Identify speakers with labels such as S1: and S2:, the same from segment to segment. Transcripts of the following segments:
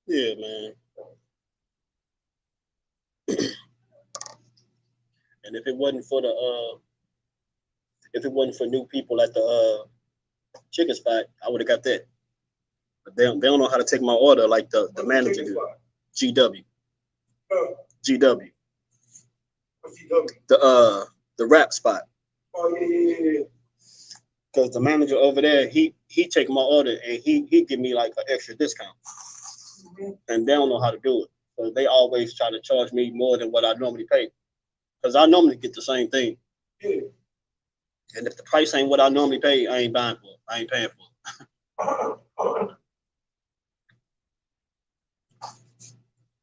S1: Yeah, man. And if it wasn't for new people at the chicken spot, I would have got that. But they don't know how to take my order like the manager do. GW. GW. The rap spot. Oh yeah. Because the manager over there, he take my order and he give me like an extra discount. And they don't know how to do it. So they always try to charge me more than what I normally pay. Because I normally get the same thing. Yeah. And if the price ain't what I normally pay, I ain't buying for it. I ain't paying for it.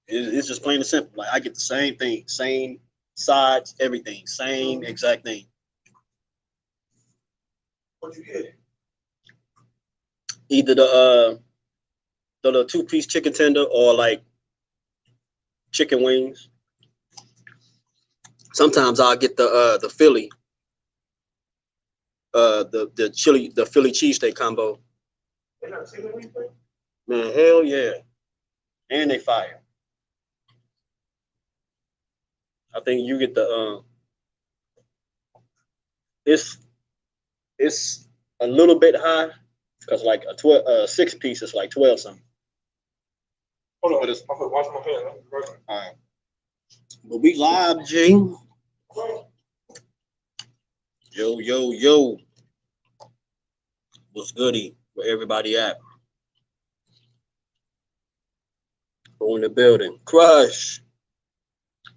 S1: It's just plain and simple. Like I get the same thing, same sides, everything, same exact thing. What you get? Either the 2-piece chicken tender or like chicken wings. Sometimes I'll get the Philly, the Philly cheesesteak combo. They got chicken wings? Man, hell yeah. And they fire. I think you get the it's a little bit high because like a 6-piece is like 12 something. Hold on, I'm gonna wash my hands. All right, but we live, G. Yo, what's goody? Where everybody at? Go in the building. Crush,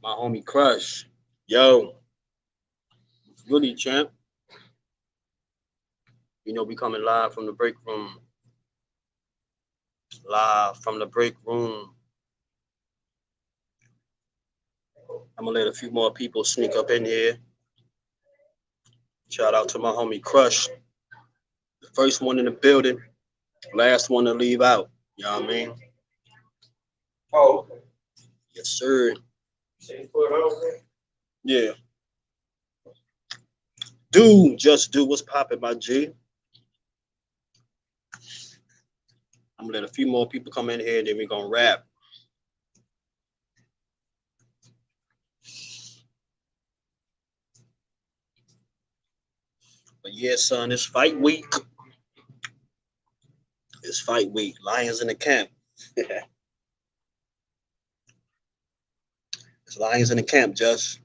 S1: my homie Crush. Yo, what's goody, champ? You know we coming live from the break room. Live from the break room. I'm gonna let a few more people sneak up in here. Shout out to my homie Crush. The first one in the building, last one to leave out. You know what I mean? Oh, okay. Yes, sir. Yeah. Just do what's popping, my G. I'm gonna let a few more people come in here, and then we're gonna rap. But yeah, son, it's fight week. It's fight week. Lions in the camp. It's Lions in the camp, Just.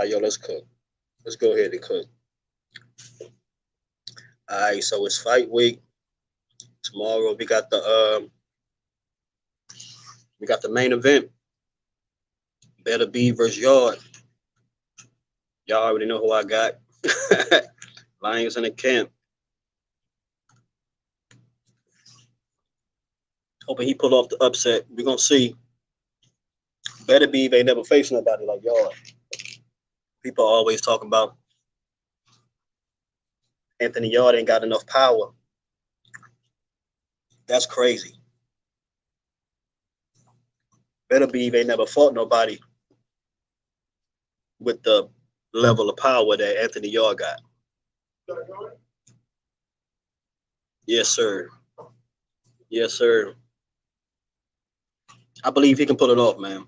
S1: Yo, let's cook. Let's go ahead and cook. All right, so it's fight week. Tomorrow we got the main event. Beterbiev versus Yarde. Y'all already know who I got. Lions in the camp. Hoping he pull off the upset. We're gonna see. Beterbiev ain't never faced nobody like Yarde. People are always talking about Anthony Yarde ain't got enough power. That's crazy. Beterbiev ain't never fought nobody with the level of power that Anthony Yarde got. Yes, sir. Yes, sir. I believe he can pull it off, man.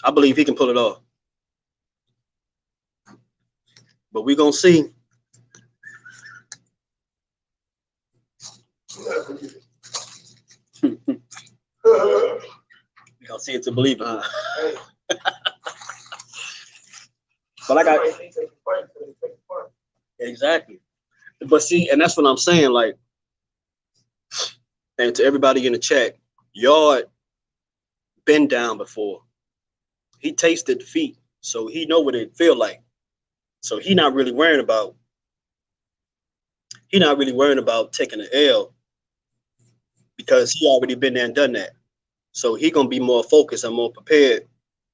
S1: I believe he can pull it off. But we're going to see. We're going to see it to believe it, huh? But I got... Exactly. But see, and that's what I'm saying, like, and to everybody in the chat, Yarde been down before. He tasted defeat, so he know what it feel like. So he not really worrying about taking an L because he already been there and done that. So he gonna be more focused and more prepared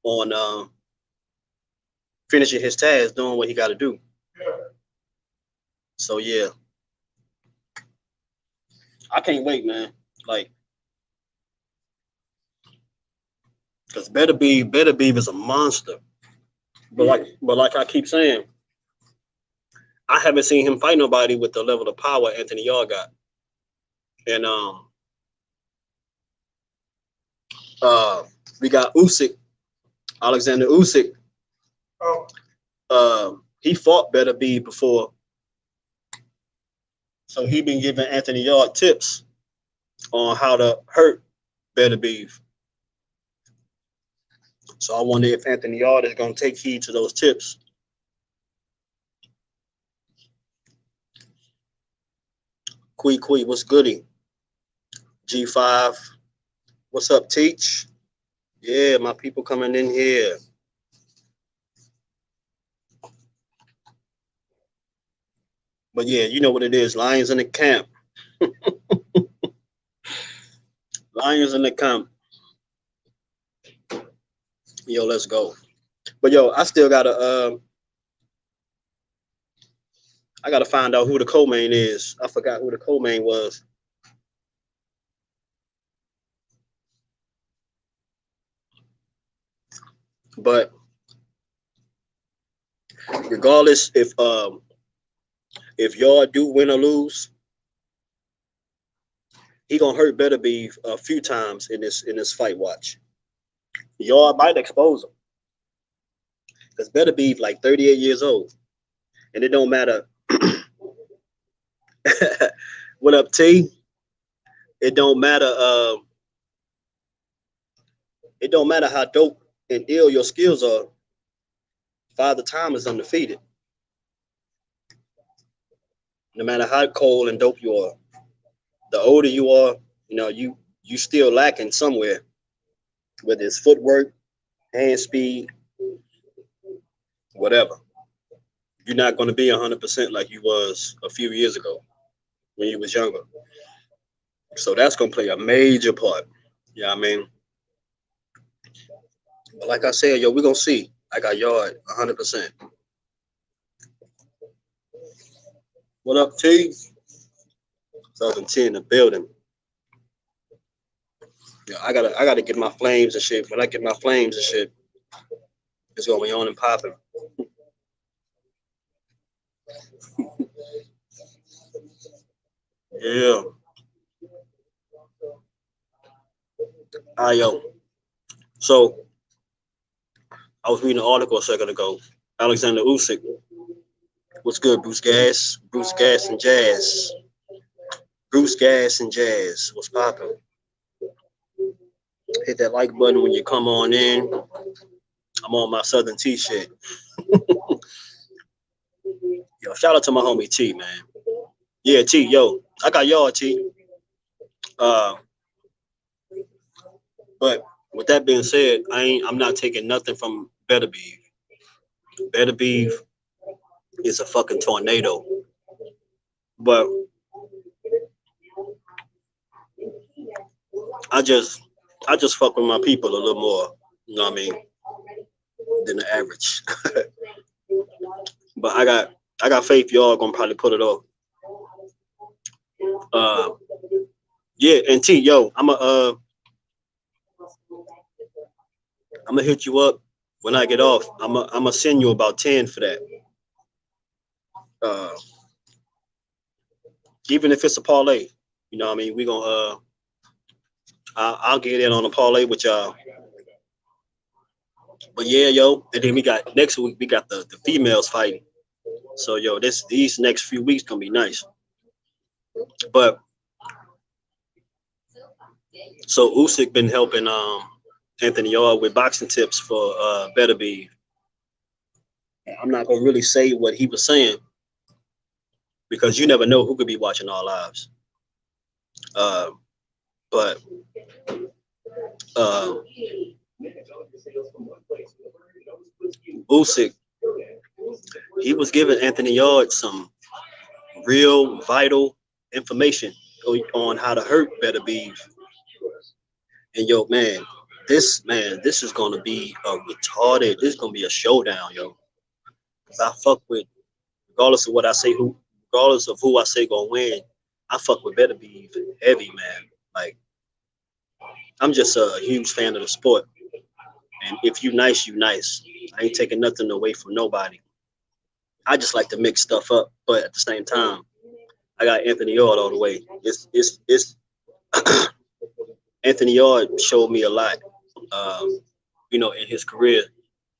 S1: on finishing his task, doing what he got to do. Yeah. So yeah. I can't wait, man. Like, because Beterbiev is a monster. But like I keep saying, I haven't seen him fight nobody with the level of power Anthony Yarde got. And we got Usyk, Alexander Usyk. He fought Beterbiev before, so he been giving Anthony Yarde tips on how to hurt Beterbiev. So I wonder if Anthony Yarde is going to take heed to those tips. Kui, what's goody? G5, what's up, Teach? Yeah, my people coming in here. But yeah, you know what it is. Lions in the camp. Lions in the camp. Yo, let's go. But yo, I still gotta find out who the co-main is. I forgot who the co-main was. But regardless, if y'all do win or lose, he gonna hurt Beterbiev a few times in this fight. Watch, y'all might expose him because Beterbiev like 38 years old, and it don't matter. What up, T? It don't matter. It don't matter how dope and ill your skills are. Father Time is undefeated. No matter how cold and dope you are, the older you are, you know, you still lacking somewhere, whether it's footwork, hand speed, whatever. You're not going to be 100% like you was a few years ago when you was younger. So that's going to play a major part. You know what I mean? But like I said, yo, we're going to see. I got Yarde 100%. What up, T? Southern T in the building. Yeah, I gotta get my flames and shit. When I get my flames and shit, it's gonna be on and popping. Yeah. Yo. So I was reading an article a second ago. Alexander Usyk. What's good, Bruce Gas? Bruce Gas and Jazz. Bruce Gas and Jazz. What's popping? Hit that like button when you come on in. I'm on my Southern T shit. Yo, shout out to my homie T, man. Yeah, T, yo. I got y'all, T. But with that being said, I'm not taking nothing from Beterbiev. Beterbiev is a fucking tornado. But I just fuck with my people a little more, you know what I mean, than the average. But I got faith y'all gonna probably put it off. Yeah, and T, yo, I'm gonna hit you up when I get off. I'm gonna send you about 10 for that. Even if it's a parlay, you know what I mean, we gonna I'll get in on a parlay with y'all. But yeah, yo, and then we got next week we got the females fighting. So yo, these next few weeks gonna be nice. But so Usyk been helping Anthony Yarde with boxing tips for Beterbiev. I'm not gonna really say what he was saying because you never know who could be watching our lives. But Usyk, he was giving Anthony Yarde some real vital information on how to hurt Beterbiev. And yo, this is gonna be a retarded. This is gonna be a showdown, yo. Cause I fuck with, regardless of what I say, regardless of who I say gonna win, I fuck with Beterbiev heavy, man. Like, I'm just a huge fan of the sport. And if you nice, you nice. I ain't taking nothing away from nobody. I just like to mix stuff up, but at the same time, I got Anthony Yarde all the way. It's Anthony Yarde showed me a lot. Um, in his career,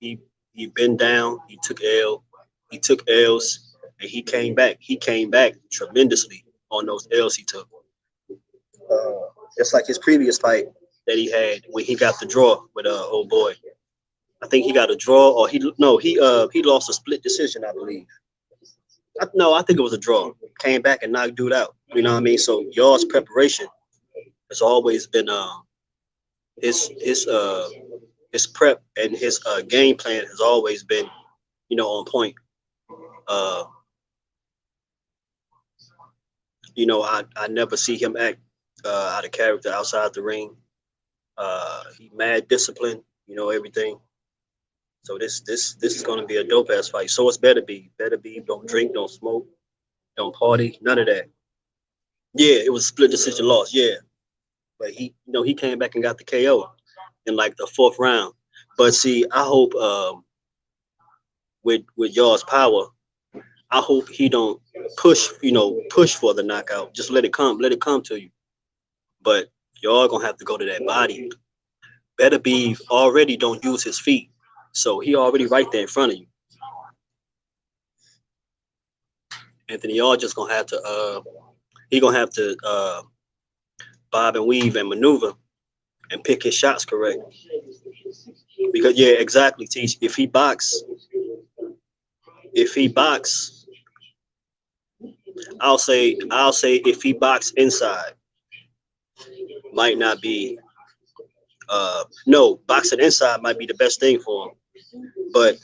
S1: he he been down, he took L's, and he came back. He came back tremendously on those L's he took. Uh, just like his previous fight that he had when he got the draw with old boy. I think he got a draw, or he lost a split decision, I believe. No, I think it was a draw. Came back and knocked dude out. You know what I mean? So y'all's preparation has always been his his uh his prep and his game plan has always been on point. Uh, I never see him act out of character outside the ring. He mad disciplined, everything. So this is gonna be a dope ass fight. So it's better be. Don't drink, don't smoke, don't party, none of that. Yeah, it was split decision loss. Yeah, but he came back and got the KO in like the fourth round. But see, I hope with y'all's power, I hope he don't push for the knockout. Just let it come to you. But y'all gonna have to go to that body. Beterbiev already don't use his feet, so he already right there in front of you. Anthony, y'all just gonna have to he gonna have to bob and weave and maneuver and pick his shots correct. Because yeah, exactly. Teach if he box, I'll say if he box inside, might not be no, boxing inside might be the best thing for him, but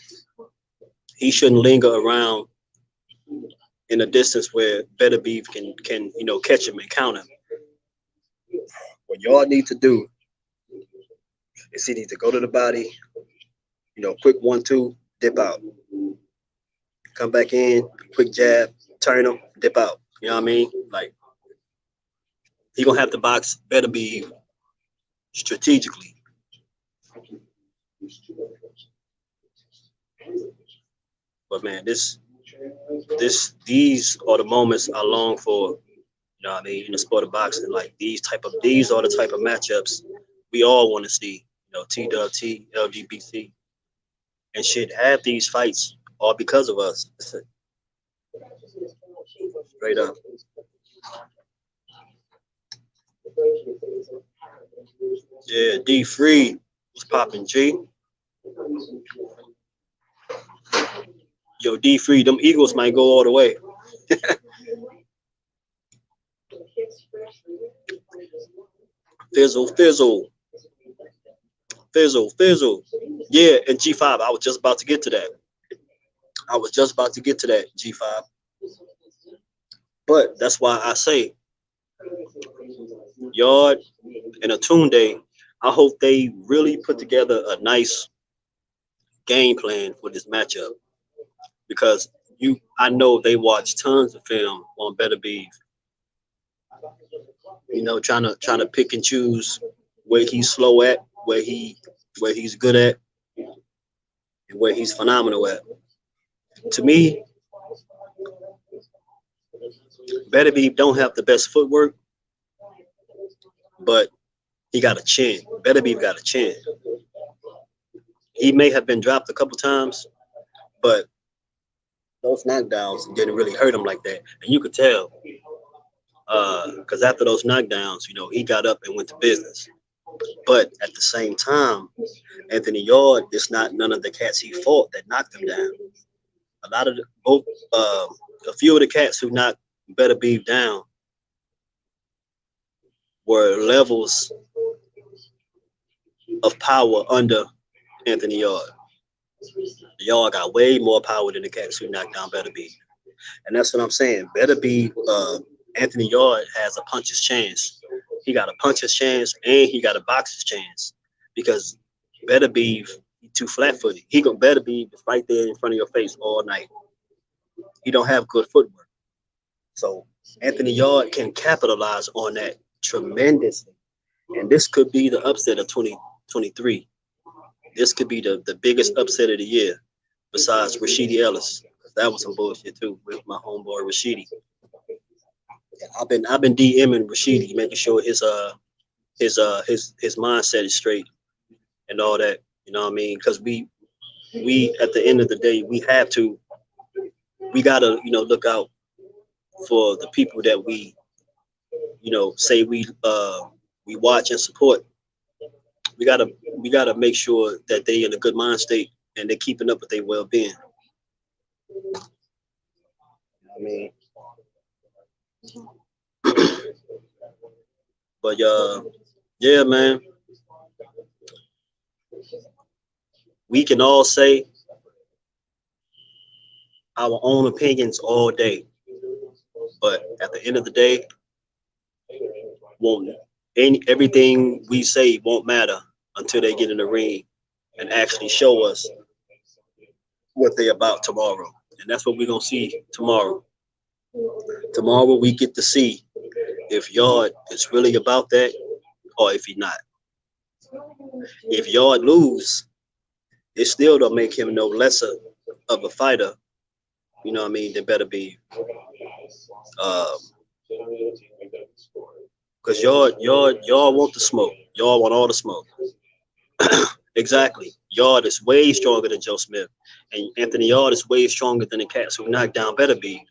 S1: he shouldn't linger around in a distance where Beterbiev can catch him and count him. What y'all need to do is he need to go to the body, quick 1-2, dip out, come back in, quick jab, turn him, dip out. You know what I mean? Like he gonna have to box Beterbiev strategically. But man, these are the moments I long for. You know what I mean? In the sport of boxing, like these are the type of matchups we all want to see. TWT, LGBT, and shit. Have these fights all because of us. Straight up. Yeah, D Free was popping G. Yo, D Free, them Eagles might go all the way. Fizzle, fizzle, fizzle, fizzle. Yeah, and G5. I was just about to get to that. G5. But that's why I say Yard and Atunde, I hope they really put together a nice game plan for this matchup because I know they watch tons of film on Beterbiev. Trying to pick and choose where he's slow at, where he's good at, and where he's phenomenal at. To me, Beterbiev don't have the best footwork, but he got a chin. Beterbiev got a chin. He may have been dropped a couple times, but those knockdowns didn't really hurt him like that. And you could tell, because after those knockdowns, he got up and went to business. But at the same time, Anthony Yarde is not none of the cats he fought that knocked him down. A lot of a few of the cats who knocked Beterbiev down were levels of power under Anthony Yarde. Y'all got way more power than the cats who knocked down Beterbiev. And that's what I'm saying. Beterbiev, Anthony Yarde has a puncher's chance. He got a puncher's chance and he got a boxer's chance because Beterbiev, he's too flat-footed. Beterbiev is right there in front of your face all night. He don't have good footwork. So Anthony Yarde can capitalize on that tremendously. And this could be the upset of 2023. This could be the biggest upset of the year, besides Rashidi Ellis. That was some bullshit too with my homeboy Rashidi. I've been DMing Rashidi, making sure his mindset is straight and all that. You know what I mean? Because we at the end of the day we gotta look out for the people that we say we watch and support. We gotta make sure that they in a good mind state and they're keeping up with their well being. I mean, but yeah, man, we can all say our own opinions all day, but at the end of the day, won't everything we say won't matter until they get in the ring and actually show us what they about tomorrow. And that's what we're gonna see tomorrow. Tomorrow we get to see if Yard is really about that or if he not. If Yard lose, it still don't make him no lesser of a fighter, you know what I mean, than Beterbiev. Because y'all want the smoke. Y'all want all the smoke. Exactly. Yard is way stronger than Joe Smith. And Anthony Yard is way stronger than the cats who knocked down Beterbiev.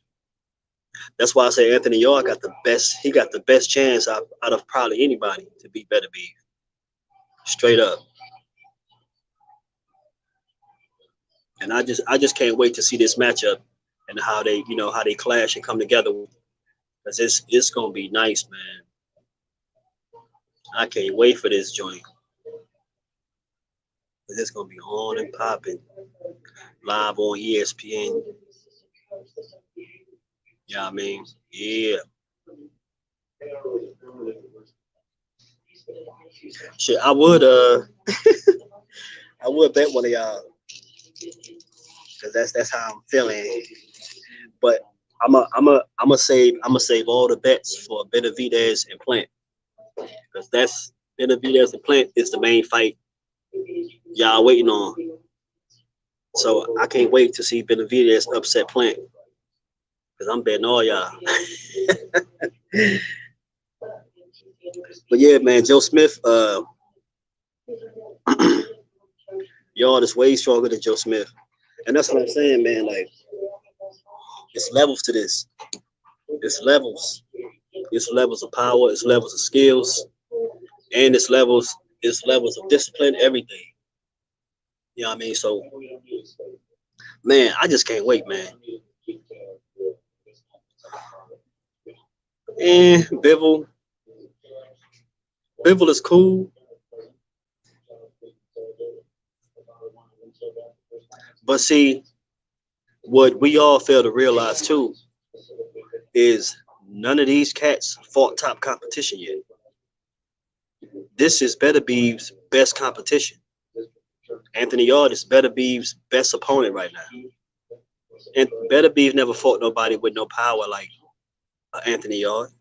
S1: That's why I say Anthony Yard got the best. He got the best chance out of probably anybody to beat Beterbiev. Straight up. And I just can't wait to see this matchup and how they clash and come together. Because it's gonna be nice, man. I can't wait for this joint. It's gonna be on and popping live on ESPN. Yeah, I mean, yeah. Shit, I would I would bet one of y'all because that's how I'm feeling. But I'm a save all the bets for Benavidez and Plant because that's Benavidez and Plant is the main fight y'all waiting on. So I can't wait to see Benavidez upset Plant because I'm betting all y'all. But yeah, man, Joe Smith, Yard is way stronger than Joe Smith, and that's what I'm saying, man. Like it's levels to this. It's levels. It's levels of power. It's levels of skills, and it's levels. It's levels of discipline. Everything. You know what I mean? So, man, I just can't wait, man. And Bivol is cool, but see, what we all fail to realize too is none of these cats fought top competition yet. This is Beterbiev's best competition. Anthony Yarde is Beterbiev's best opponent right now. And Beterbiev never fought nobody with no power like Anthony Yarde.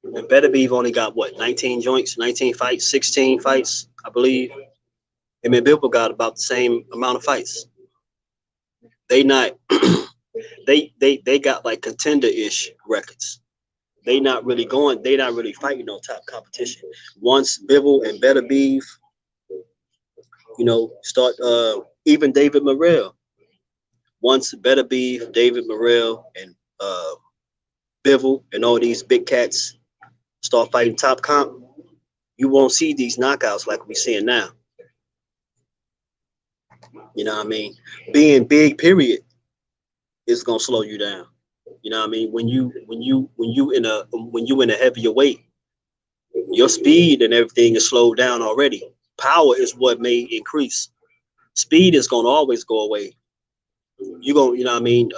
S1: And Beterbiev only got what, 19 joints, 19 fights, 16 fights, I believe. And then Bill got about the same amount of fights. They not they got like contender-ish records. They not really fighting no top competition. Once Bivol and Beterbiev, start even David Morrell. Once Beterbiev, David Morrell, and Bivol and all these big cats start fighting top comp, you won't see these knockouts like we're seeing now. You know what I mean? Being big, period, is gonna slow you down. You know what I mean? When you in a heavier weight, your speed and everything is slowed down already. Power is what may increase. Speed is gonna always go away. You know what I mean?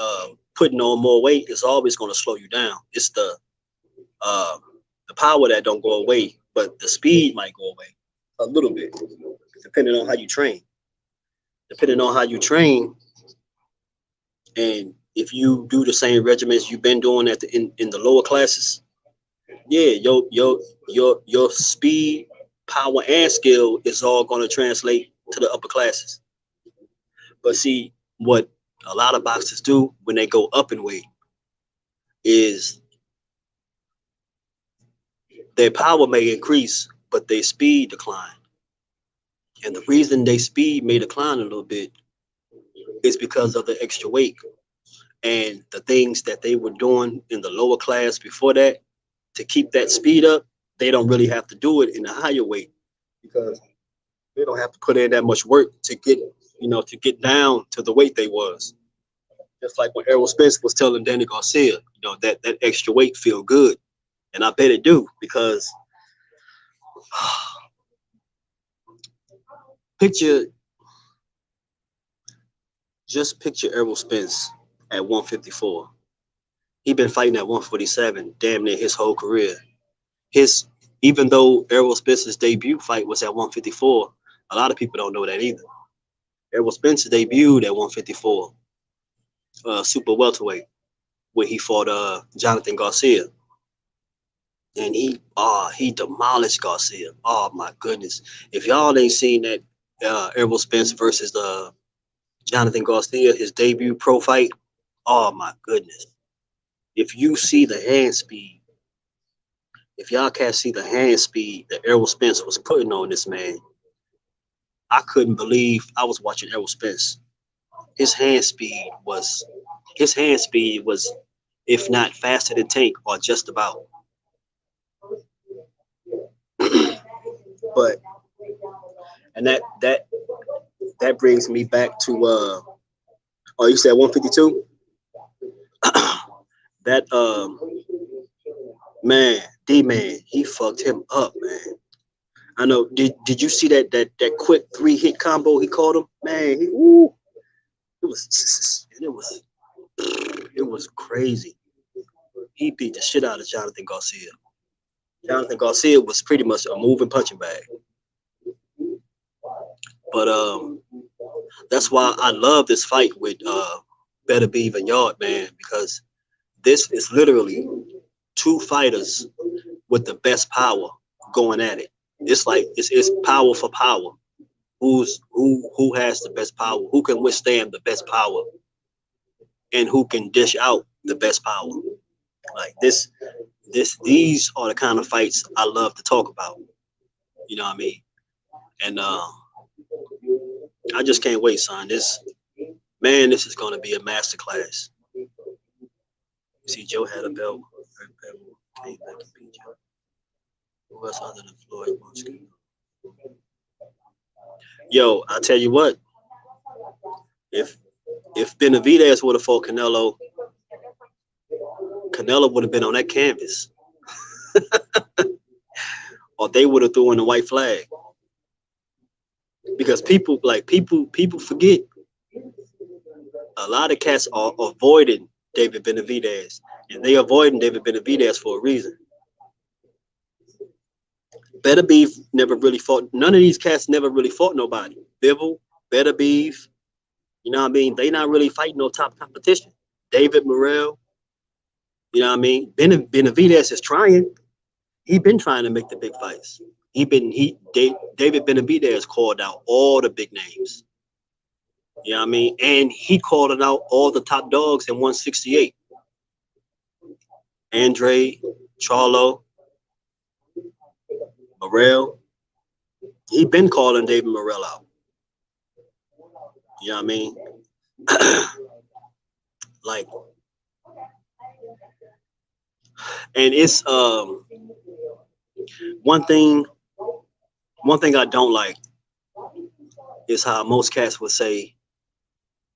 S1: Putting on more weight is always gonna slow you down. It's the power that don't go away, but the speed might go away a little bit, depending on how you train. Depending on how you train, and if you do the same regimens you've been doing at the in the lower classes, yeah, your speed, power, and skill is all going to translate to the upper classes. But see, what a lot of boxers do when they go up in weight is their power may increase, but their speed decline. And the reason their speed may decline a little bit is because of the extra weight and the things that they were doing in the lower class before that to keep that speed up. They don't really have to do it in the higher weight because they don't have to put in that much work to get, to get down to the weight they was. Just like when Errol Spence was telling Danny Garcia, that extra weight feel good. And I bet it do because picture picture Errol Spence at 154. He been fighting at 147 damn near his whole career. Even though Errol Spence's debut fight was at 154, a lot of people don't know that either. Errol Spence debuted at 154, super welterweight, where he fought Jonathan Garcia, and he demolished Garcia. Oh my goodness! If y'all ain't seen that Errol Spence versus Jonathan Garcia, his debut pro fight, oh my goodness! If you see the hand speed, if y'all can't see the hand speed that Errol Spence was putting on this man, I couldn't believe I was watching Errol Spence. His hand speed was, if not faster than Tank, or just about. But and that brings me back to oh, you said 152. That man, D-Man, he fucked him up, man. I know. Did you see that quick 3-hit combo he called him? Man, it was crazy. He beat the shit out of Jonathan Garcia. Jonathan Garcia was pretty much a moving punching bag. But that's why I love this fight with Beterbiev and Yarde, man, because this is literally two fighters with the best power going at it. It's like it's power for power. Who has the best power? Who can withstand the best power? And who can dish out the best power? Like these are the kind of fights I love to talk about. You know what I mean? And I just can't wait, son. This is gonna be a masterclass. See, Joe had a belt. Came back and beat Joe. Who else other than Floyd? Yo, I tell you what. If Benavidez would have fought Canelo would have been on that canvas, or they would have thrown in the white flag. Because people forget. A lot of cats are avoiding David Benavidez, and they avoiding David Benavidez for a reason. Beterbiev never really fought. None of these cats never really fought nobody. Bivol, Beterbiev, you know what I mean? They not really fighting no top competition. David Morrell, you know what I mean? Benavidez is trying. He been trying to make the big fights. David Benavidez called out all the big names. You know what I mean? And he called out all the top dogs in 168. Andre, Charlo, Morrell. He been calling David Morrell out. You know what I mean? Like, and it's one thing I don't like is how most cats would say,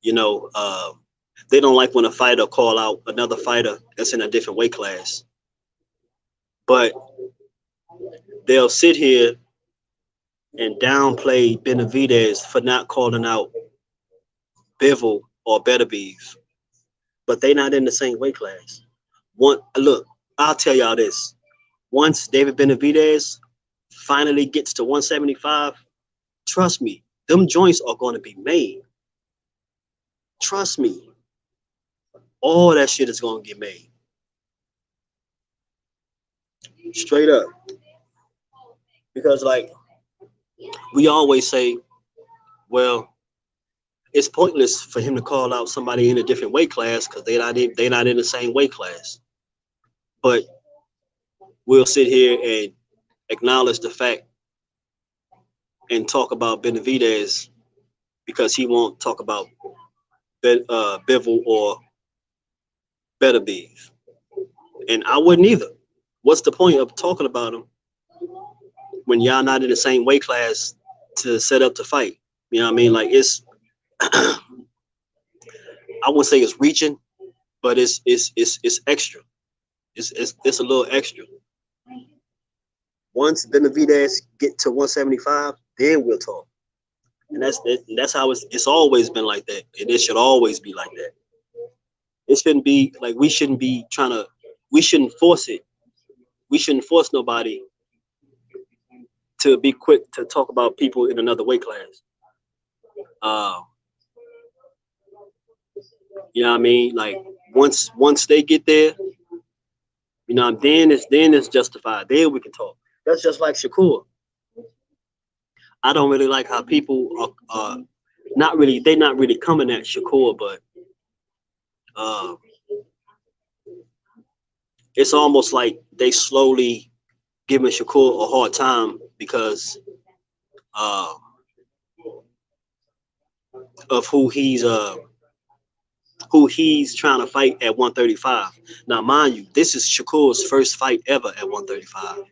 S1: they don't like when a fighter call out another fighter that's in a different weight class. But they'll sit here and downplay Benavidez for not calling out Bivol or Beterbiev. But they not in the same weight class. Look, I'll tell y'all this. Once David Benavidez finally gets to 175, trust me, them joints are going to be made. Trust me. All that shit is gonna get made. Straight up. Because like we always say, well, it's pointless for him to call out somebody in a different weight class because they're not in the same weight class. But we'll sit here and acknowledge the fact and talk about Benavidez because he won't talk about Bivol or Beterbiev. And I wouldn't either. What's the point of talking about him when y'all not in the same weight class to set up to fight? You know what I mean? Like it's I wouldn't say it's reaching, but it's extra. It's a little extra. Once Benavidez get to 175, then we'll talk. And that's how it's always been like that. And it should always be like that. It shouldn't be like we shouldn't force it. We shouldn't force nobody to be quick to talk about people in another weight class. Uh, you know what I mean? Like once they get there, you know, then it's justified. Then we can talk. That's just like Shakur. I don't really like how people are they're not really coming at Shakur, but uh, it's almost like they slowly giving Shakur a hard time because uh, of who he's trying to fight at 135. Now, mind you, this is Shakur's first fight ever at 135.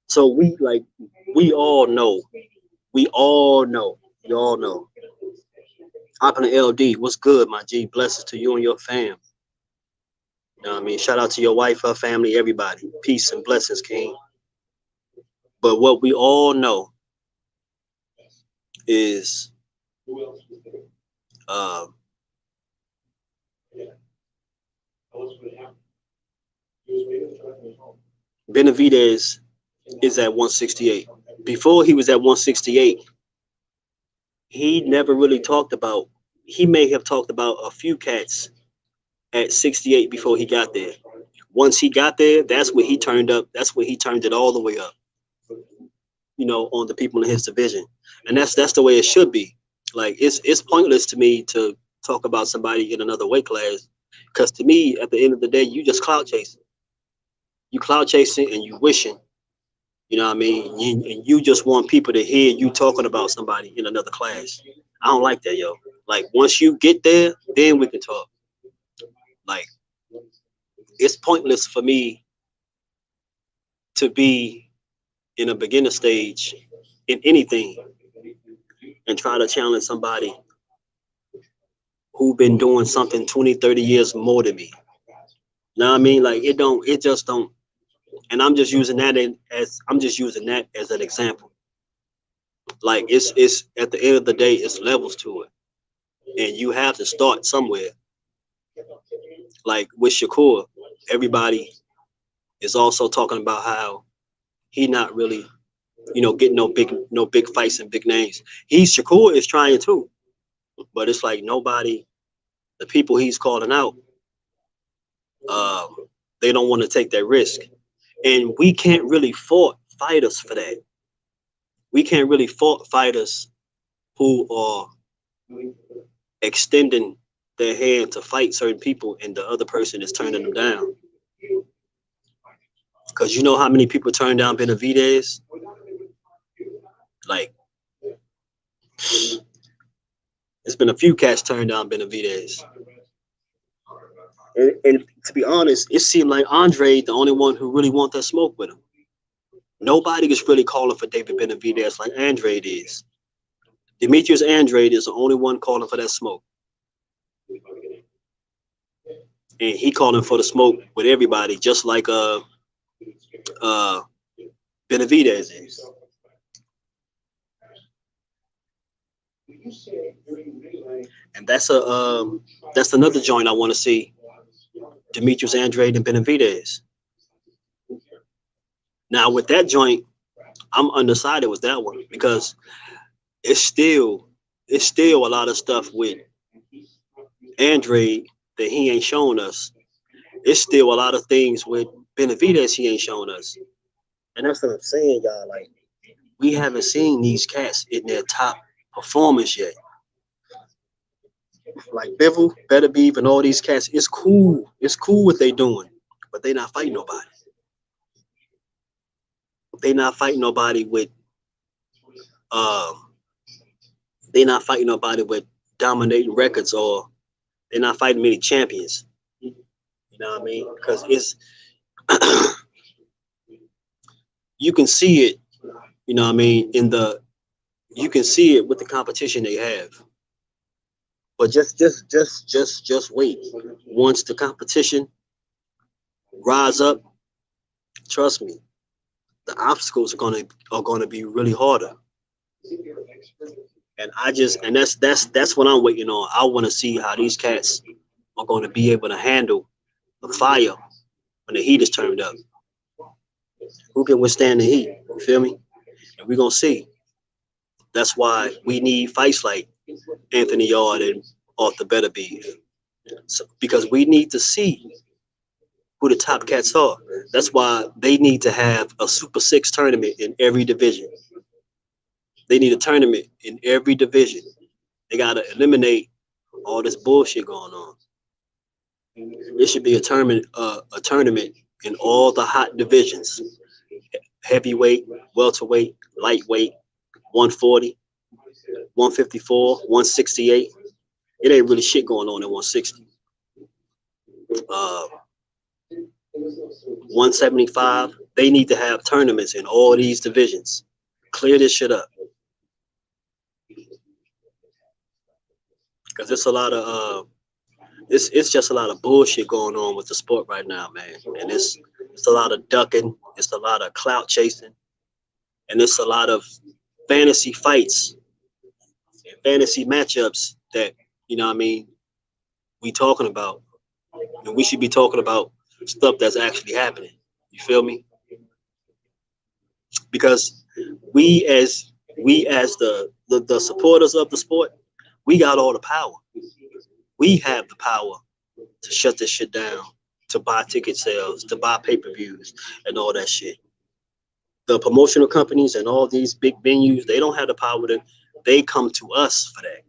S1: So we all know, we all know. Hopping the LD, what's good, my G? Blessings to you and your fam. You know what I mean? Shout out to your wife, her family, everybody. Peace and blessings, King. But what we all know is uh, Benavidez is at 168. Before he was at 168, he never really talked about, he may have talked about a few cats at 68 before he got there. Once he got there, that's when he turned up. That's when he turned it all the way up, you know, on the people in his division. And that's the way it should be. Like it's pointless to me to talk about somebody in another weight class because to me, at the end of the day, you just clout chasing. You clout chasing and you wishing. You know what I mean? And you just want people to hear you talking about somebody in another class. I don't like that, yo. Like once you get there, then we can talk. Like it's pointless for me to be in a beginner stage in anything and try to challenge somebody who been doing something 20, 30 years more than me. You know what I mean? Like it just don't. And I'm just using that as an example. Like it's at the end of the day, it's levels to it. And you have to start somewhere. Like with Shakur, everybody is also talking about how he not really, you know, getting no big fights and big names. Shakur is trying too, but it's like nobody, the people he's calling out, they don't want to take that risk, and we can't really fault fighters for that. We can't really fault fighters who are extending their hand to fight certain people, and the other person is turning them down. Because you know how many people turn down Benavidez? Like, there's been a few cats turned down Benavidez. And to be honest, it seemed like Andre the only one who really want that smoke with him. Nobody is really calling for David Benavidez like Andrade is. Demetrius Andrade is the only one calling for that smoke. And he calling for the smoke with everybody, just like Benavidez is. And that's another joint I want to see. Demetrius Andrade and Benavidez. Now with that joint, I'm undecided with that one because it's still a lot of stuff with Andrade that he ain't shown us. It's still a lot of things with Benavidez he ain't shown us. And that's what I'm saying, y'all. Like, we haven't seen these cats in their top performance yet. Like Bivol, Beterbiev, and all these cats, it's cool. It's cool what they doing, but they not fighting nobody. They not fighting nobody with um. They not fighting nobody with dominating records, or they're not fighting many champions. You know what I mean? Because it's you can see it. You know what I mean? You can see it with the competition they have. But just wait. Once the competition rise up, trust me, the obstacles are gonna be really harder. And that's what I'm waiting on. I want to see how these cats are going to be able to handle the fire when the heat is turned up. Who can withstand the heat? You feel me? And we're gonna see. That's why we need fights like Anthony Yarde and Arthur Beterbiev. So, because we need to see who the top cats are. That's why they need to have a Super Six tournament in every division. They need a tournament in every division. They gotta eliminate all this bullshit going on. It should be a tournament in all the hot divisions: heavyweight, welterweight, lightweight, 140, 154, 168. It ain't really shit going on at 160. 175. They need to have tournaments in all these divisions. Clear this shit up. Because it's a lot of it's just a lot of bullshit going on with the sport right now, man. And it's a lot of ducking, it's a lot of clout chasing, and it's a lot of fantasy fights, fantasy matchups that, you know what I mean, we talking about. And we should be talking about stuff that's actually happening. You feel me? Because we as the supporters of the sport, we got all the power. We have the power to shut this shit down, to buy ticket sales, to buy pay-per-views and all that shit. The promotional companies and all these big venues, they don't have the power to, they come to us for that.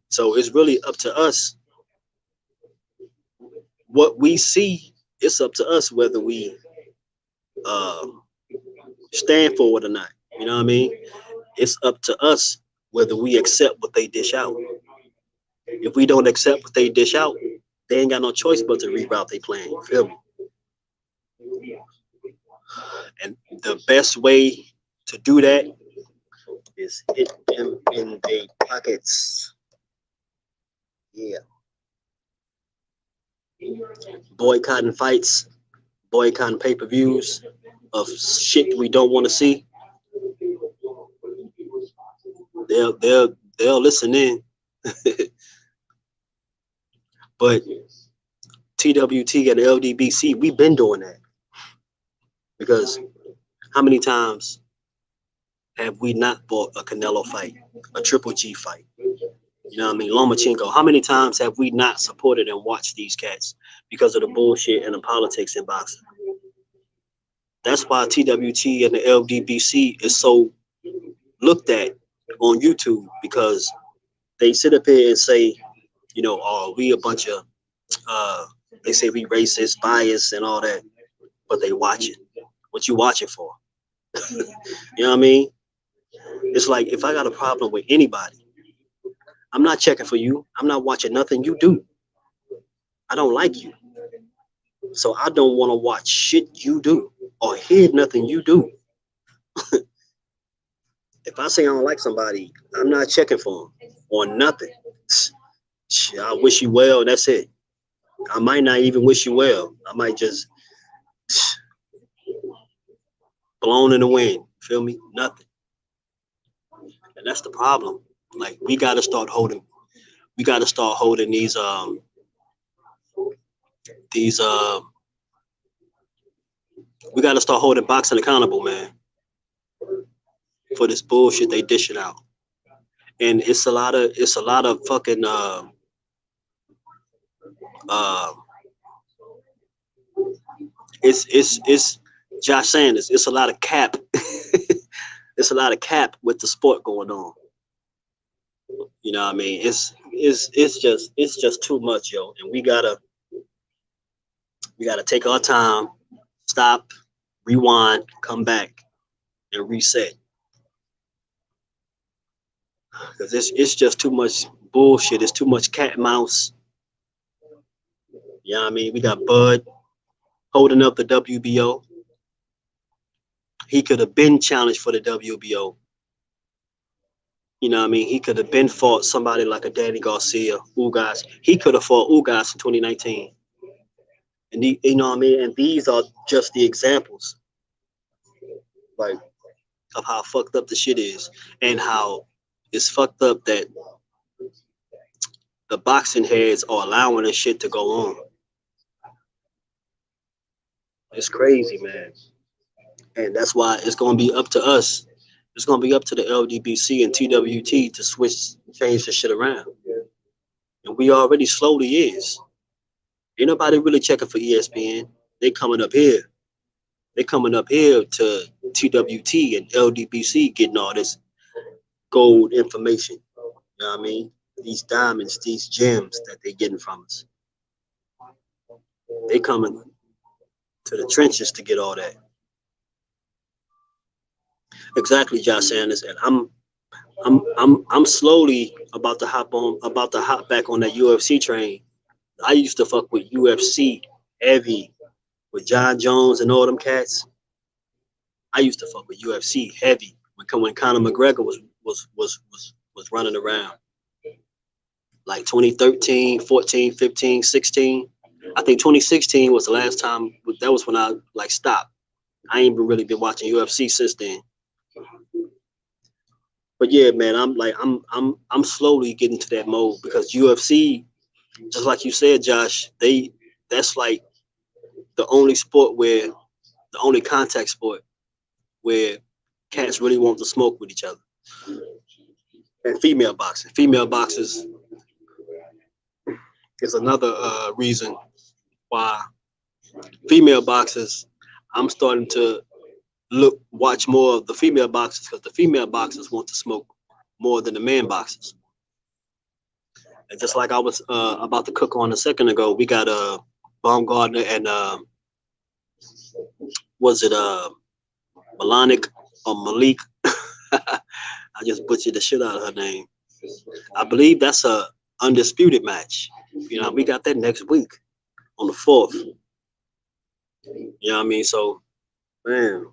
S1: So it's really up to us. What we see, it's up to us whether we stand for it or not. You know what I mean? It's up to us whether we accept what they dish out. If we don't accept what they dish out, they ain't got no choice but to reroute their plan. You feel me? And the best way to do that is hit them in their pockets. Yeah. Boycotting fights, boycotting pay-per-views of shit we don't want to see. They'll listen in. But TWT and LDBC, we've been doing that. Because how many times have we not bought a Canelo fight, a Triple G fight? You know what I mean? Lomachenko. How many times have we not supported and watched these cats because of the bullshit and the politics in boxing? That's why TWT and the LDBC is so looked at on YouTube, because they sit up here and say, you know, oh, we a bunch of, they say we racist, biased, and all that, but they watch it. What you watching for? You know what I mean? It's like, if I got a problem with anybody, I'm not checking for you. I'm not watching nothing you do. I don't like you. So I don't want to watch shit you do or hear nothing you do. If I say I don't like somebody, I'm not checking for them or nothing. I wish you well, that's it. I might not even wish you well. I might just blown in the wind. Feel me? Nothing. And that's the problem. Like, we gotta start holding these we gotta start holding boxing accountable, man, for this bullshit they dishing out. And it's a lot of fucking Um, it's Josh saying this. It's a lot of cap. It's a lot of cap with the sport going on. You know what I mean? It's just too much, yo. And we gotta take our time, stop, rewind, come back, and reset. Because it's just too much bullshit. It's too much cat and mouse. You know what I mean? We got Bud holding up the WBO. He could have been challenged for the WBO. You know what I mean? He could have been fought somebody like a Danny Garcia, Ugas. He could have fought Ugas in 2019. And you know what I mean? And these are just the examples, like, of how fucked up the shit is, and how it's fucked up that the boxing heads are allowing this shit to go on. It's crazy, man. And that's why it's gonna be up to us. It's gonna be up to the LDBC and TWT to change the shit around. And we already slowly is. Ain't nobody really checking for ESPN. They coming up here. They coming up here to TWT and LDBC getting all this gold information. You know what I mean? These diamonds, these gems that they getting from us. They coming to the trenches to get all that. Exactly, Josh Sanders. And I'm slowly about to hop back on that UFC train. I used to fuck with UFC heavy with John Jones and all them cats. I used to fuck with UFC heavy when Conor McGregor was running around, like 2013, 14, 15, 16. I think 2016 was the last time. That was when I like stopped. I ain't really been watching UFC since then. But yeah, man, I'm slowly getting to that mode because UFC, just like you said, Josh, that's like the only sport where the only contact sport where cats really want to smoke with each other. And female boxing. Female boxers is another reason why female boxers, I'm starting to watch more of the female boxers because the female boxers want to smoke more than the man boxers. And just like I was about to cook on a second ago, we got Baumgartner and was it Malik or Malik? I just butchered the shit out of her name. I believe that's a undisputed match. You know, we got that next week on the 4th. You know what I mean? So, man,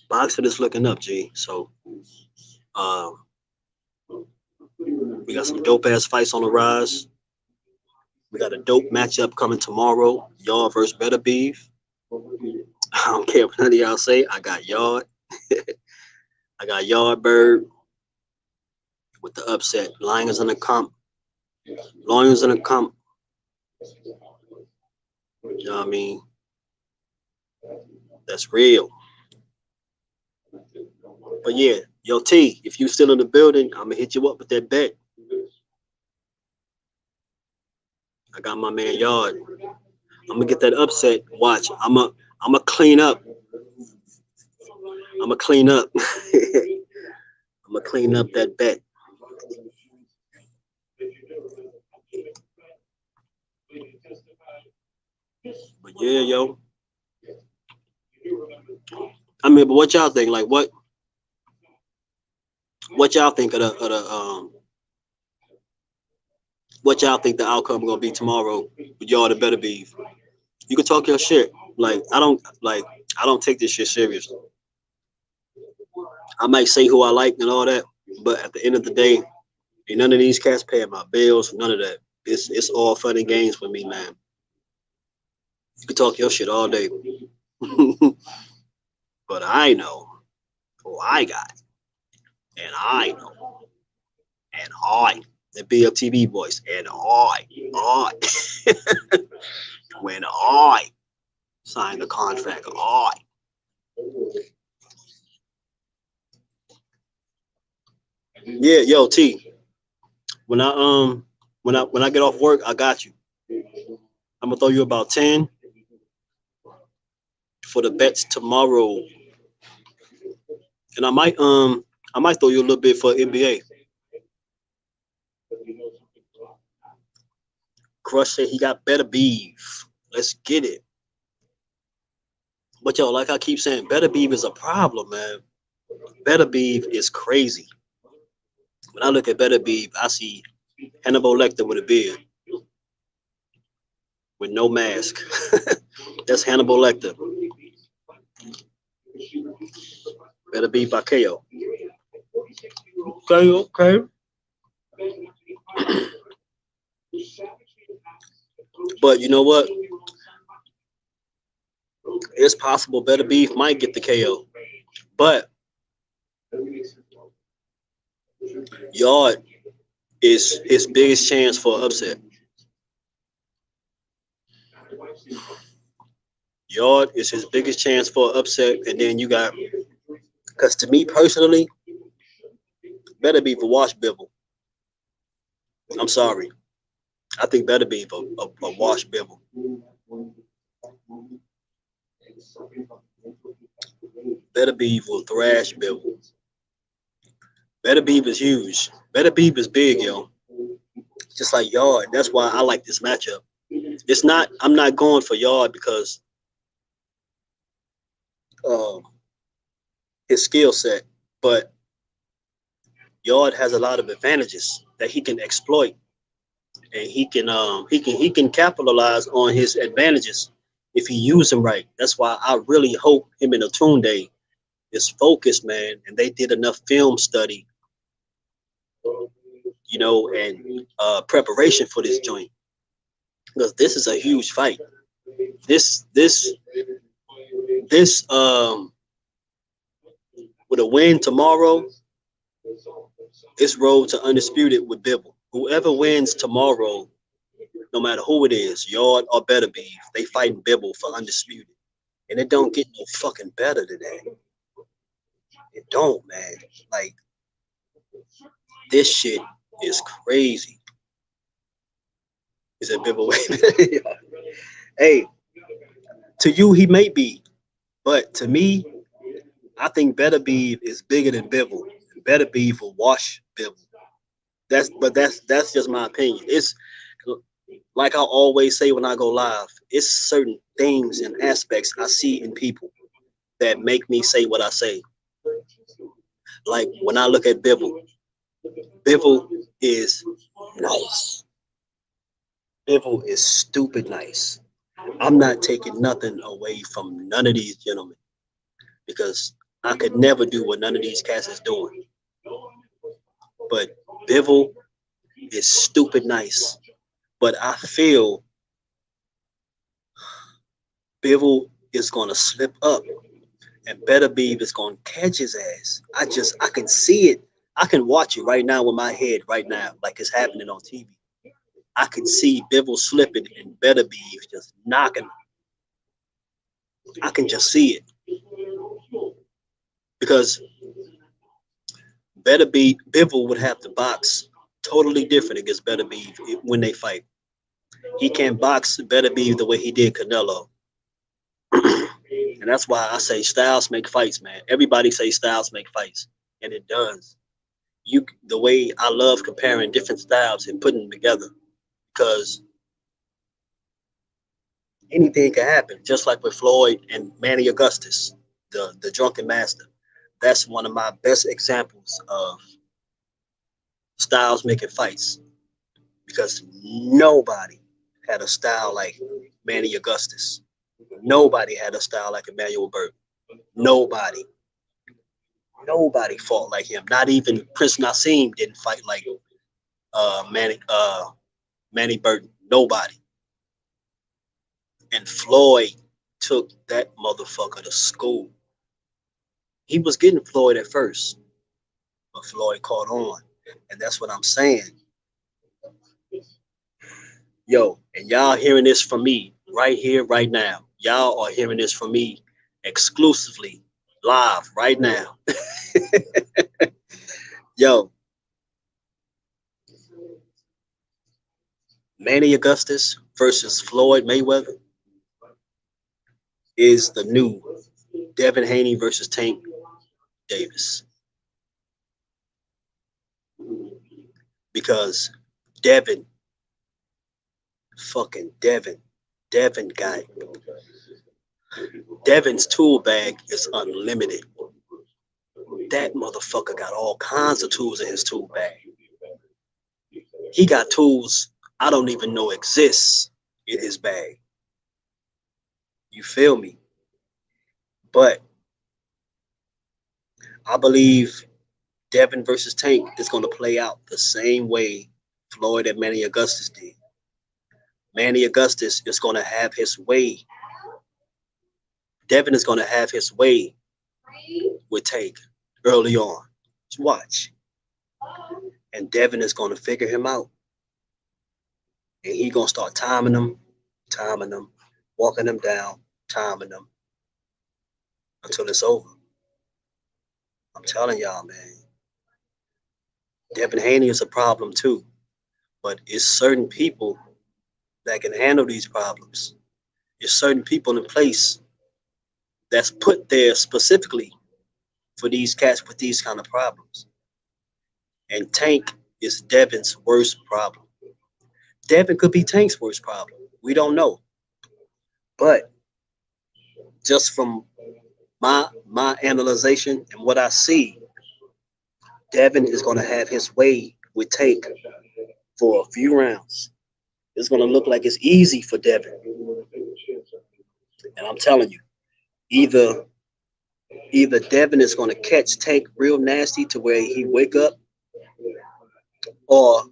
S1: boxing is looking up, G. So, we got some dope ass fights on the rise. We got a dope matchup coming tomorrow. Yarde versus Beterbiev. I don't care what none of y'all say. I got Yarde. I got Yardbird with the upset. Lions in the comp. Lions in the comp. You know what I mean? That's real. But yeah, yo T, if you still in the building, I'm gonna hit you up with that bet. I got my man Yarde. I'm gonna get that upset. Watch. I'm a clean up. I'm gonna clean up. I'm gonna clean up that bet. But yeah, yo. I mean, but what y'all think? Like, what y'all think of what y'all think the outcome gonna be tomorrow with y'all the Beterbiev? You can talk your shit. Like, I don't take this shit serious. I might say who I like and all that, but at the end of the day, ain't none of these cats paying my bills, none of that. It's all fun and games for me, man. You can talk your shit all day. But I know who I got. And I know. And I, the BFTV voice, and I, when I signed the contract, Yeah, yo, T. When I get off work, I got you. I'm gonna throw you about 10 for the bets tomorrow, and I might throw you a little bit for NBA. Crush said he got Beterbiev. Let's get it. But yo, like I keep saying, Beterbiev is a problem, man. Beterbiev is crazy. When I look at Beterbiev, I see Hannibal Lecter with a beard, with no mask. That's Hannibal Lecter. Beterbiev by KO. Okay, okay. But you know what? It's possible Beterbiev might get the KO. But Yard is his biggest chance for upset. Yard is his biggest chance for upset, and then you got, because to me personally, Beterbiev for wash Bibble. I'm sorry. I think Beterbiev a wash Bibble. Beterbiev will thrash Bibble. Beterbiev is huge. Beterbiev is big, yo. Just like Yard. That's why I like this matchup. It's not. I'm not going for Yard because um, his skill set, but Yard has a lot of advantages that he can exploit, and he can capitalize on his advantages if he uses them right. That's why I really hope him and Atunde is focused, man, and they did enough film study, and preparation for this joint, because this is a huge fight. This with a win tomorrow, it's road to undisputed with Bibble. Whoever wins tomorrow, no matter who it is, Yard or Beterbiev, they fighting Bibble for undisputed, and it don't get no fucking better than that. It don't, man. Like, this shit is crazy. Is it Bibble? Hey, to you he may be, but to me, I think Beterbiev is bigger than Bibble. Beterbiev will wash Bibble. That's just my opinion. It's like I always say when I go live. It's certain things and aspects I see in people that make me say what I say. Like when I look at Bibble, Bibble is nice. Bibble is stupid nice. I'm not taking nothing away from none of these gentlemen because I could never do what none of these cats is doing. But Bivol is stupid nice. But I feel Bivol is gonna slip up and Beterbiev is gonna catch his ass. I can see it. I can watch it right now with my head right now, like it's happening on TV. I can see Bivol slipping and Beterbiev just knocking. I can just see it. Because Bivol would have to box totally different against Beterbiev when they fight. He can't box Beterbiev the way he did Canelo. And that's why I say styles make fights, man. Everybody say styles make fights, and it does. The way I love comparing different styles and putting them together, because anything can happen. Just like with Floyd and Manny Augustus, the Drunken Master. That's one of my best examples of styles making fights, because nobody had a style like Manny Augustus. Nobody had a style like Emmanuel Burke. Nobody. Nobody fought like him. Not even Prince Nassim didn't fight like Manny Burton. Nobody. And Floyd took that motherfucker to school. He was getting Floyd at first, but Floyd caught on. And that's what I'm saying. Yo, and y'all hearing this from me right here, right now. Y'all are hearing this from me exclusively, live, right now. Yo, Manny Augustus versus Floyd Mayweather is the new Devin Haney versus Tank Davis. Because Devin, fucking Devin got Devin's tool bag is unlimited. That motherfucker got all kinds of tools in his tool bag. He got tools I don't even know exists in his bag. You feel me? But I believe Devin versus Tank is going to play out the same way Floyd and Manny Augustus did. Manny Augustus is going to have his way. Devin is going to have his way with Tank early on. Just watch. And Devin is going to figure him out. And he's going to start timing him, walking him down, timing him until it's over. I'm telling y'all, man. Devin Haney is a problem too. But it's certain people that can handle these problems. There's certain people in place that's put there specifically for these cats with these kind of problems. And Tank is Devin's worst problem. Devin could be Tank's worst problem. We don't know. But just from my analyzation and what I see, Devin is going to have his way with Tank for a few rounds. It's going to look like it's easy for Devin. And I'm telling you, either Devin is going to catch Tank real nasty to where he wake up, or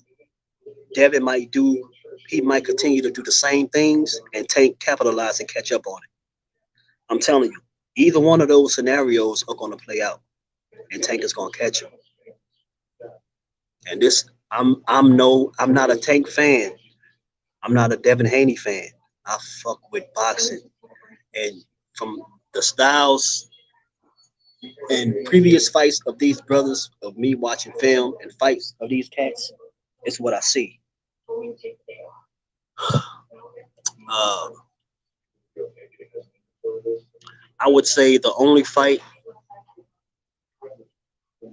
S1: Devin might continue to do the same things and Tank capitalize and catch up on it. I'm telling you, either one of those scenarios are going to play out, and Tank is going to catch him. And this, I'm not a Tank fan. I'm not a Devin Haney fan. I fuck with boxing, and from the styles and previous fights of these brothers, of me watching film and fights of these cats, it's what I see. I would say the only fight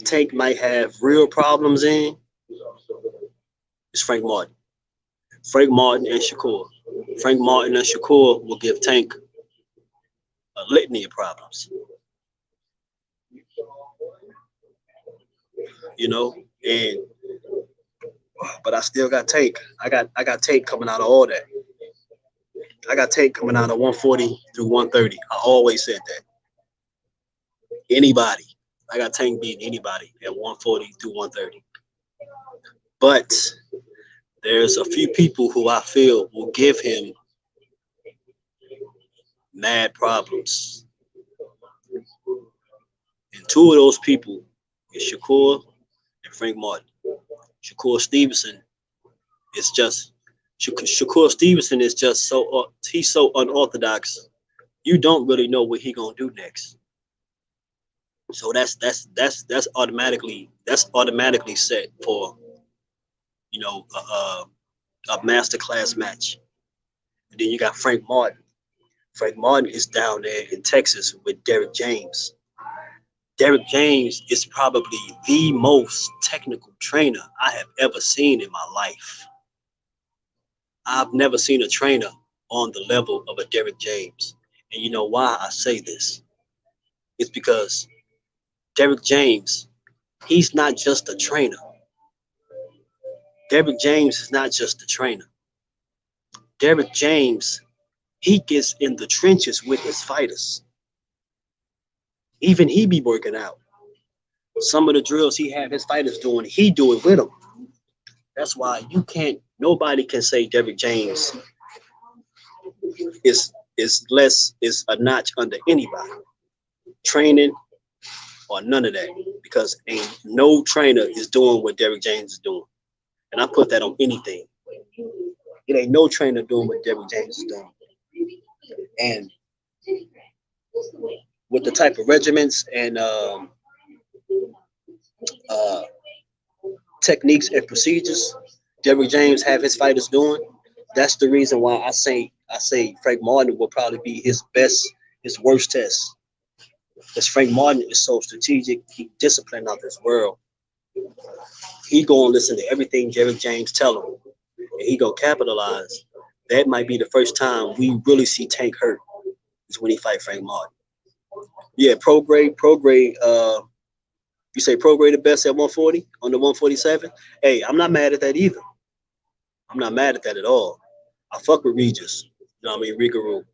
S1: Tank might have real problems in is Frank Martin. Frank Martin and Shakur. Frank Martin and Shakur will give Tank a litany of problems. You know, but I still got Tank. I got Tank coming out of all that. I got Tank coming out of 140 through 130. I always said that. Anybody. I got Tank beating anybody at 140 through 130. But there's a few people who I feel will give him mad problems. And two of those people is Shakur and Frank Martin. Shakur Stevenson is just he's so unorthodox. You don't really know what he gonna do next. So that's automatically set for, you know, a masterclass match. And then you got Frank Martin. Frank Martin is down there in Texas with Derrick James. Derrick James is probably the most technical trainer I have ever seen in my life. I've never seen a trainer on the level of a Derrick James. And you know why I say this? It's because Derrick James, he's not just a trainer. Derrick James is not just a trainer. Derrick James, he gets in the trenches with his fighters. Even he be working out. Some of the drills he have his fighters doing, he do it with them. That's why nobody can say Derrick James is a notch under anybody. Training or none of that. Because ain't no trainer is doing what Derrick James is doing. And I put that on anything. It ain't no trainer doing what Derrick James is doing. And with the type of regiments and techniques and procedures Derrick James have his fighters doing, That's the reason why I say Frank Martin will probably be his worst test. Because Frank Martin is so strategic, he disciplined out this world. He gonna listen to everything Jerry James tell him, and he gonna capitalize. That might be the first time we really see Tank hurt is when he fight Frank Martin. Yeah, pro grade. You say pro grade the best at 140 on the 147. Hey, I'm not mad at that either. I'm not mad at that at all. I fuck with Regis. You know what I mean, Rigaru,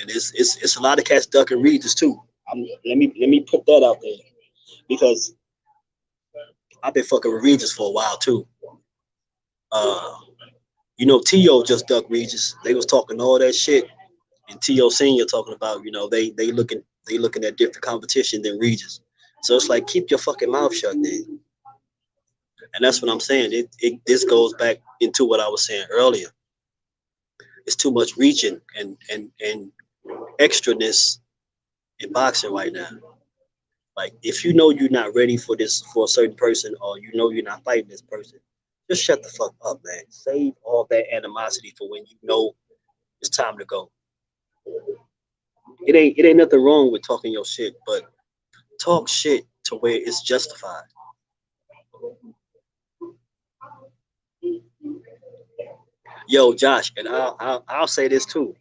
S1: and it's a lot of cats ducking Regis too. Let me put that out there because I've been fucking with Regis for a while too. Uh, T.O. just ducked Regis. They was talking all that shit, and T.O. Senior talking about, they looking at different competition than Regis. So it's like keep your fucking mouth shut, then. And that's what I'm saying. This goes back into what I was saying earlier. It's too much reaching and extraness in boxing right now. Like if you know you're not ready for this for a certain person, or you know you're not fighting this person, just shut the fuck up, man. Save all that animosity for when you know it's time to go. It ain't nothing wrong with talking your shit, but talk shit to where it's justified. Yo, Josh, and I'll say this too.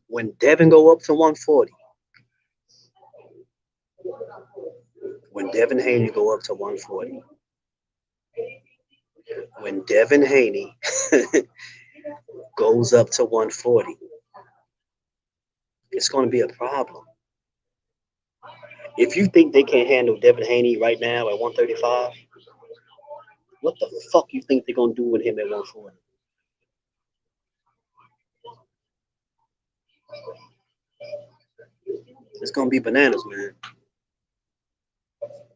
S1: When Devin go up to 140, when Devin Haney go up to 140, when Devin Haney goes up to 140, it's going to be a problem. If you think they can't handle Devin Haney right now at 135, what the fuck you think they're going to do with him at 140? It's going to be bananas, man.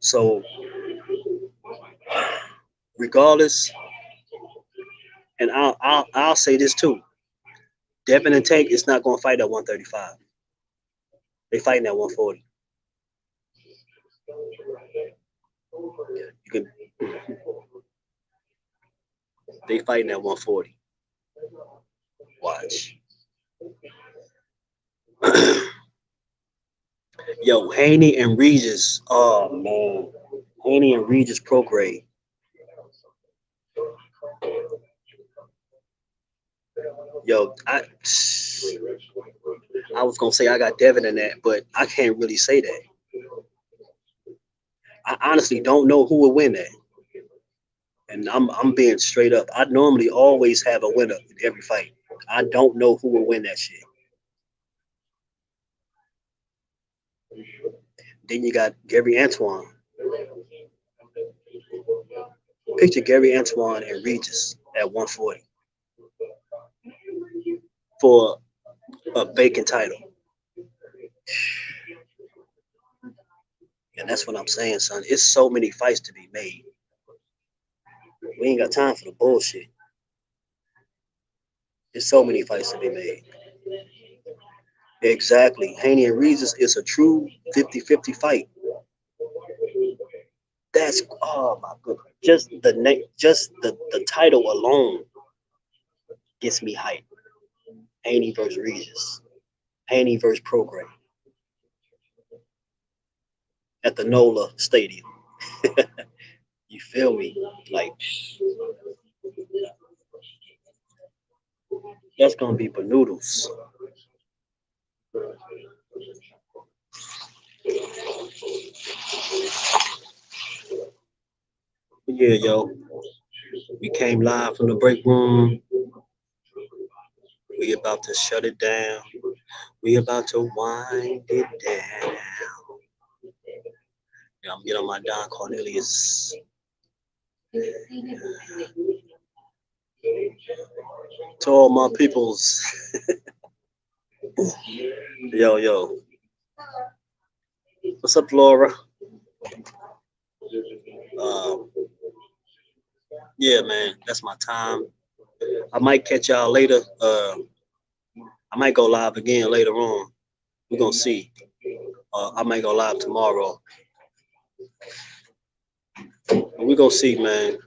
S1: So, regardless, and I'll say this too. Devin and Tank is not going to fight at 135. They fighting at 140. You can, they fighting at 140. Watch. Yo, Haney and Regis. Oh man, Haney and Regis pro grade. Yo, I was gonna say I got Devin in that, but I can't really say that. I honestly don't know who will win that, and I'm being straight up. I normally always have a winner in every fight. I don't know who will win that shit. Then you got Gary Antoine. Picture Gary Antoine and Regis at 140 for a vacant title. And that's what I'm saying, son. It's so many fights to be made. We ain't got time for the bullshit. There's so many fights to be made. Exactly. Haney and Regis is a true 50-50 fight. That's oh my goodness. Just the title alone gets me hyped. Haney versus Regis. Haney versus Program at the NOLA Stadium. You feel me? Like that's gonna be banoodles. Yeah, yo. We came live from the break room. We about to shut it down. We about to wind it down. Yeah, I'm getting on my Don Cornelius. To all my peoples. Yo, yo. What's up, Laura? Um, yeah, man. That's my time. I might catch y'all later. I might go live again later on. We're gonna see. I might go live tomorrow. We're gonna see, man.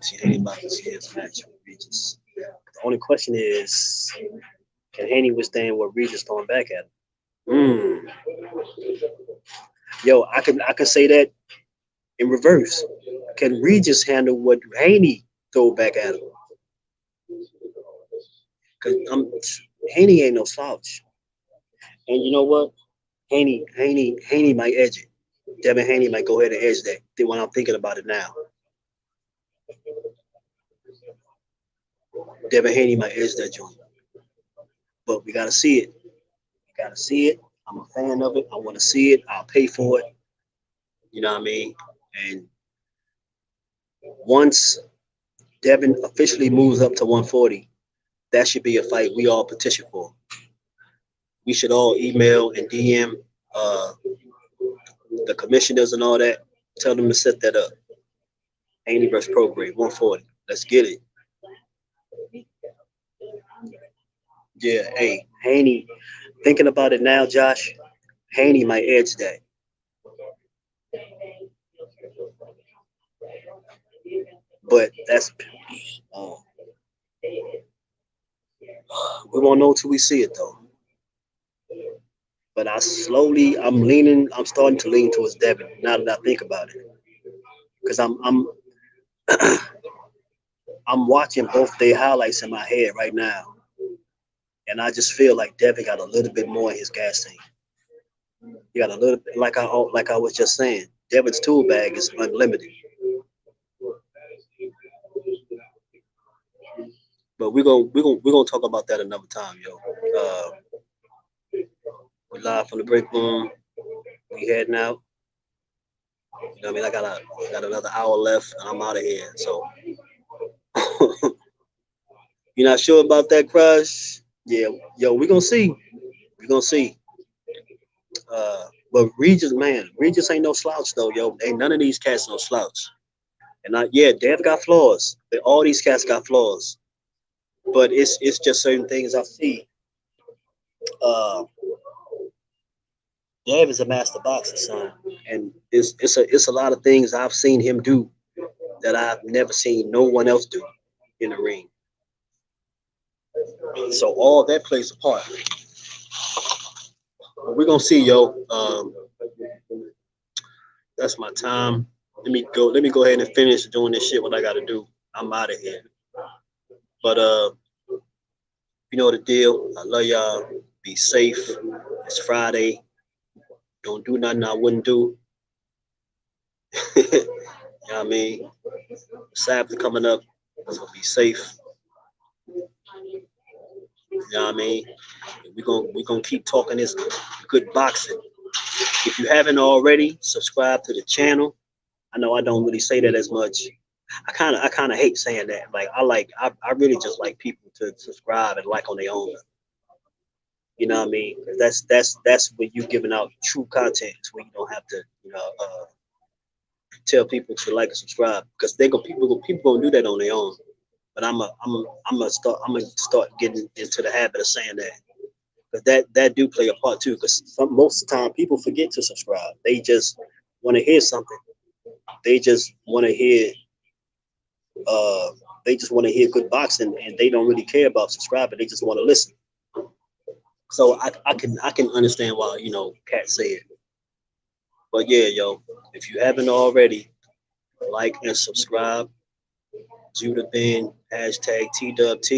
S1: See anybody see his match.
S2: Regis. The only question is, can Haney withstand what Regis throwing back at him? Yo, I can say that in reverse. Can Regis handle what Haney throw back at him? Cause Haney ain't no slouch. And you know what? Haney might edge it. Devin Haney might go ahead and edge that. Then when I'm thinking about it now, Devin Haney might edge that joint. But we gotta see it. We gotta see it. I'm a fan of it. I want to see it. I'll pay for it. You know what I mean? And once Devin officially moves up to 140, that should be a fight we all petition for. We should all email and DM uh, the commissioners and all that. Tell them to set that up. Haney versus Prograde 140. Let's get it. Yeah, hey, Haney. Thinking about it now, Josh, Haney might edge that. But that's uh, we won't know till we see it though. But I'm starting to lean towards Devin now that I think about it, because I'm watching both their highlights in my head right now, and I just feel like Devin got a little bit more in his gas tank. He got a little bit, like I was just saying. Devin's tool bag is unlimited, but we're gonna talk about that another time, yo. We're live from the break room. We heading out. You know what I mean? I got another hour left, and I'm out of here. So you're not sure about that, Crush? Yeah, yo, we're gonna see. We're gonna see. But Regis, man, Regis ain't no slouch though, yo. Ain't none of these cats no slouch. And yeah, Dev got flaws. All these cats got flaws. But it's just certain things I see. Uh, Dev is a master boxer, son, and it's a lot of things I've seen him do that I've never seen no one else do in the ring. So all that plays a part. But we're gonna see, yo. That's my time. Let me go ahead and finish doing this shit. What I gotta do. I'm out of here. But you know the deal. I love y'all. Be safe. It's Friday. Don't do nothing I wouldn't do. You know what I mean? Sabbath coming up. So be safe. You know what I mean? We're gonna keep talking this good boxing. If you haven't already, subscribe to the channel. I know I don't really say that as much. I kind of hate saying that. I really just like people to subscribe and like on their own. You know what I mean? 'Cause that's when you giving out true content. It's when you don't have to tell people to like and subscribe because people gonna do that on their own. But I'm gonna start getting into the habit of saying that because that do play a part too. Because most of the time people forget to subscribe. They just want to hear something. They just want to hear uh they just want to hear good boxing and they don't really care about subscribing. They just want to listen. So I can understand why cats say it. But yeah, yo, if you haven't already, like and subscribe. Judah Ben hashtag TWT.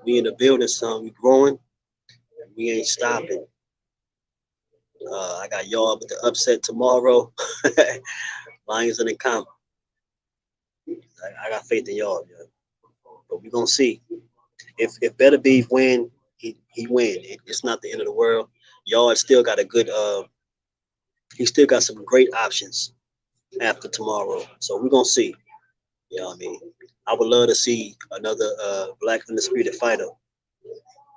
S2: We in the building, son. We growing. We ain't stopping. I got y'all with the upset tomorrow. Lions in the count. I got faith in y'all, yo. But we gonna see. If Beterbiev win, he win. It's not the end of the world. Y'all still got a good. He still got some great options after tomorrow. So we're gonna see. You know what I mean? I would love to see another black undisputed fighter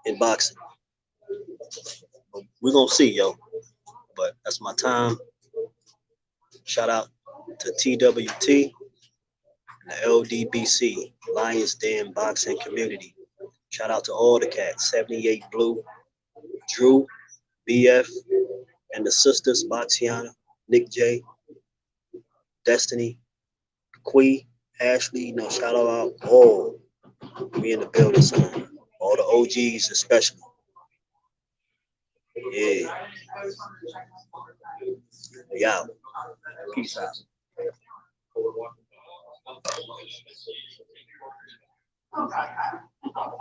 S2: in boxing. But we're gonna see, yo. But that's my time. Shout out to TWT and the LDBC, Lions Den Boxing Community. Shout out to all the cats, 78 Blue, Drew, BF, and the sisters, Batsiana, Nick J, Destiny, Quee, Ashley, shout out all. We in the building, son. All the OGs, especially. Yeah. Yeah. Peace out.